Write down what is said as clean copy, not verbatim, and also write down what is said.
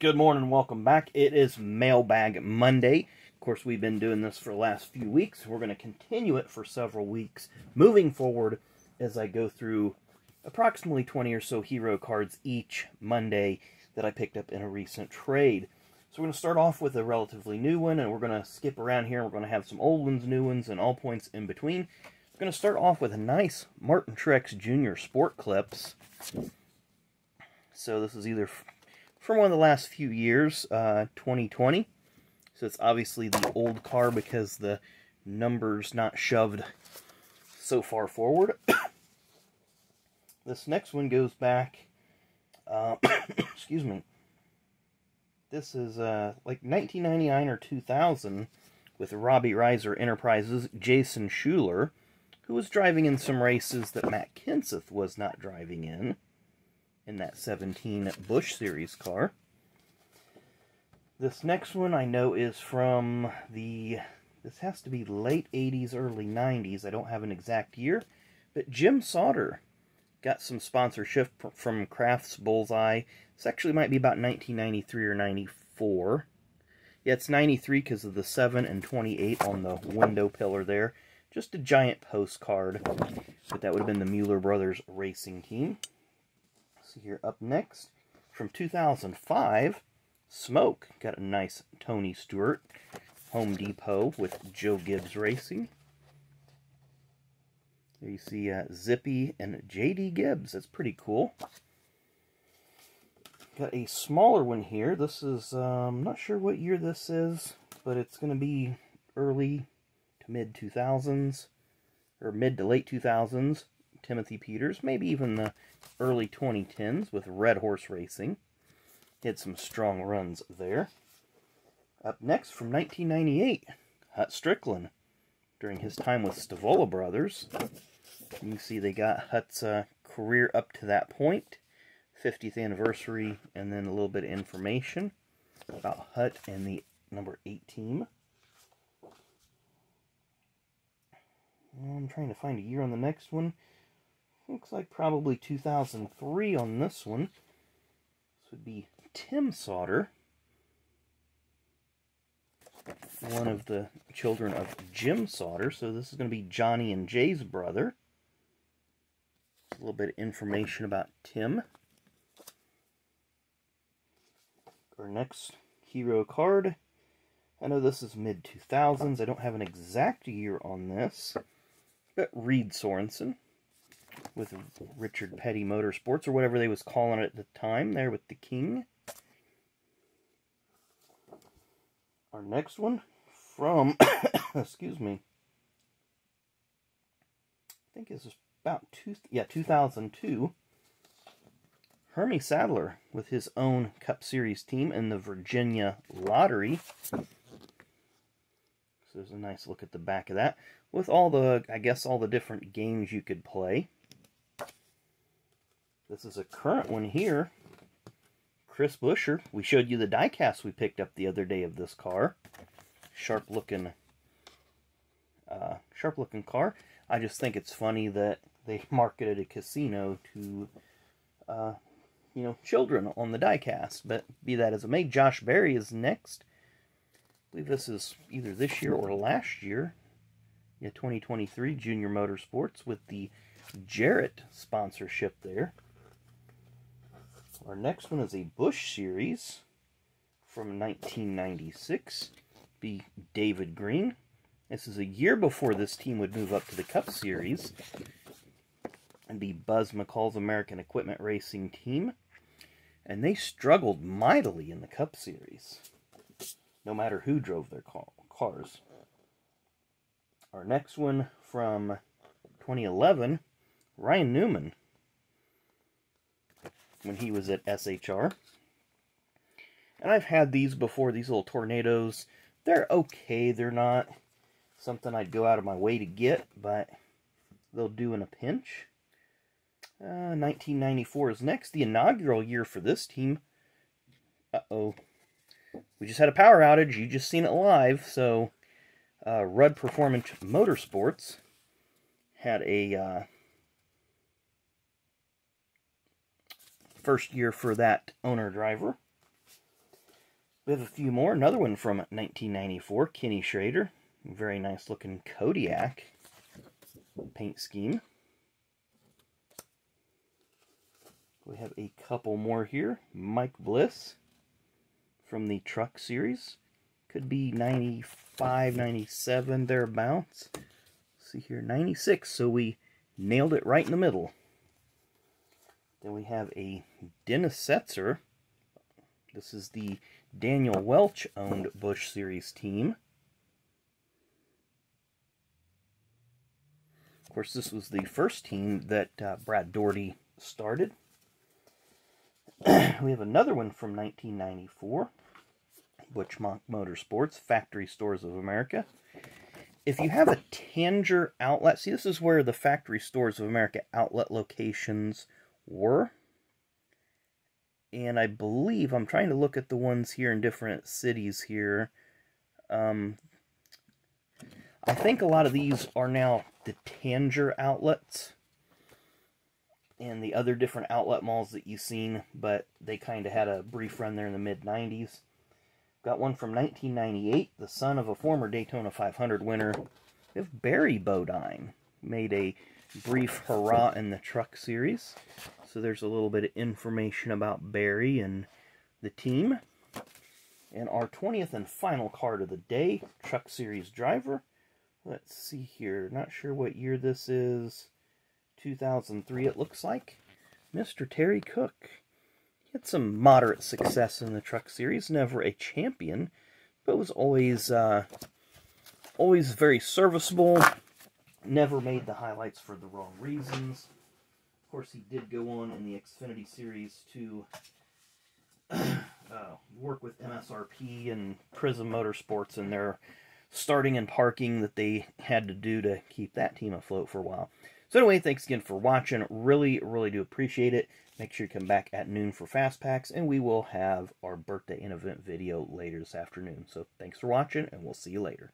Good morning, welcome back. It is Mailbag Monday. Of course, we've been doing this for the last few weeks. We're going to continue it for several weeks moving forward as I go through approximately 20 or so hero cards each Monday that I picked up in a recent trade. So we're going to start off with a relatively new one, and we're going to skip around here. We're going to have some old ones, new ones, and all points in between. We're going to start off with a nice Martin Truex Jr. Sport Clips. So this is either from one of the last few years, 2020. So it's obviously the old car because the number's not shoved so far forward. This next one goes back, excuse me, this is like 1999 or 2000 with Robbie Reiser Enterprises, Jason Schuler, who was driving in some races that Matt Kenseth was not driving in that 17 Busch Series car. This next one I know is from this has to be late 80s, early 90s. I don't have an exact year, but Jim Sauter got some sponsorship from Kraft's Bullseye. This actually might be about 1993 or 94. Yeah, it's 93 because of the 7 and 28 on the window pillar there. Just a giant postcard, but that would have been the Mueller Brothers racing team. So here up next, from 2005, Smoke. Got a nice Tony Stewart Home Depot with Joe Gibbs Racing. There you see Zippy and J.D. Gibbs. That's pretty cool. Got a smaller one here. This is, I'm not sure what year this is, but it's going to be early to mid-2000s, or mid to late 2000s. Timothy Peters, maybe even the early 2010s with Red Horse Racing. He had some strong runs there. Up next, from 1998, Hut Strickland, during his time with Stavola Brothers. You can see they got Hut's career up to that point, 50th anniversary, and then a little bit of information about Hut and the number 8 team. I'm trying to find a year on the next one. Looks like probably 2003 on this one. This would be Tim Sauter, one of the children of Jim Sauter. So this is going to be Johnny and Jay's brother. A little bit of information about Tim. Our next hero card. I know this is mid-2000s. I don't have an exact year on this. But Reed Sorensen with Richard Petty Motorsports, or whatever they was calling it at the time, there with the King. Our next one from, excuse me, I think this is about 2002. Hermie Sadler with his own Cup Series team in the Virginia Lottery. So there's a nice look at the back of that, with all the, I guess, all the different games you could play. This is a current one here. Chris Buescher. We showed you the diecast we picked up the other day of this car. Sharp-looking car. I just think it's funny that they marketed a casino to, you know, children on the diecast. But be that as it may, Josh Berry is next. I believe this is either this year or last year. Yeah, 2023 Junior Motorsports with the Jarrett sponsorship there. Our next one is a Busch Series from 1996. Be David Green. This is a year before this team would move up to the Cup Series. And be Buzz McCall's American Equipment Racing team. And they struggled mightily in the Cup Series, no matter who drove their cars. Our next one from 2011, Ryan Newman, when he was at SHR. And I've had these before, these little tornadoes. They're okay. They're not something I'd go out of my way to get, but they'll do in a pinch. 1994 is next, the inaugural year for this team. Uh-oh. We just had a power outage. You just seen it live. So, Rudd Performance Motorsports had a first year for that owner-driver. We have a few more. Another one from 1994, Kenny Schrader. Very nice looking Kodiak paint scheme. We have a couple more here. Mike Bliss from the Truck Series. Could be 95, 97, thereabouts. Let's see here, 96, so we nailed it right in the middle. Then we have a Dennis Setzer. This is the Daniel Welch-owned Busch Series team. Of course, this was the first team that Brad Daugherty started. We have another one from 1994, Butch Motorsports, Factory Stores of America. If you have a Tanger outlet, see, this is where the Factory Stores of America outlet locations were. And I believe, I'm trying to look at the ones here in different cities here. I think a lot of these are now the Tanger outlets and the other different outlet malls that you've seen, but they kind of had a brief run there in the mid-90s. Got one from 1998, the son of a former Daytona 500 winner. We have Barry Bodine. Made a brief hurrah in the Truck Series. So there's a little bit of information about Barry and the team. And our 20th and final card of the day, Truck Series driver. Let's see here. Not sure what year this is. 2003 it looks like. Mr. Terry Cook. He had some moderate success in the Truck Series. Never a champion, but was always very serviceable. Never made the highlights for the wrong reasons. Of course, he did go on in the Xfinity Series to work with MSRP and Prism Motorsports and their starting and parking that they had to do to keep that team afloat for a while. So anyway, thanks again for watching. Really, really do appreciate it. Make sure you come back at noon for Fast Packs, and we will have our birthday and event video later this afternoon. So thanks for watching, and we'll see you later.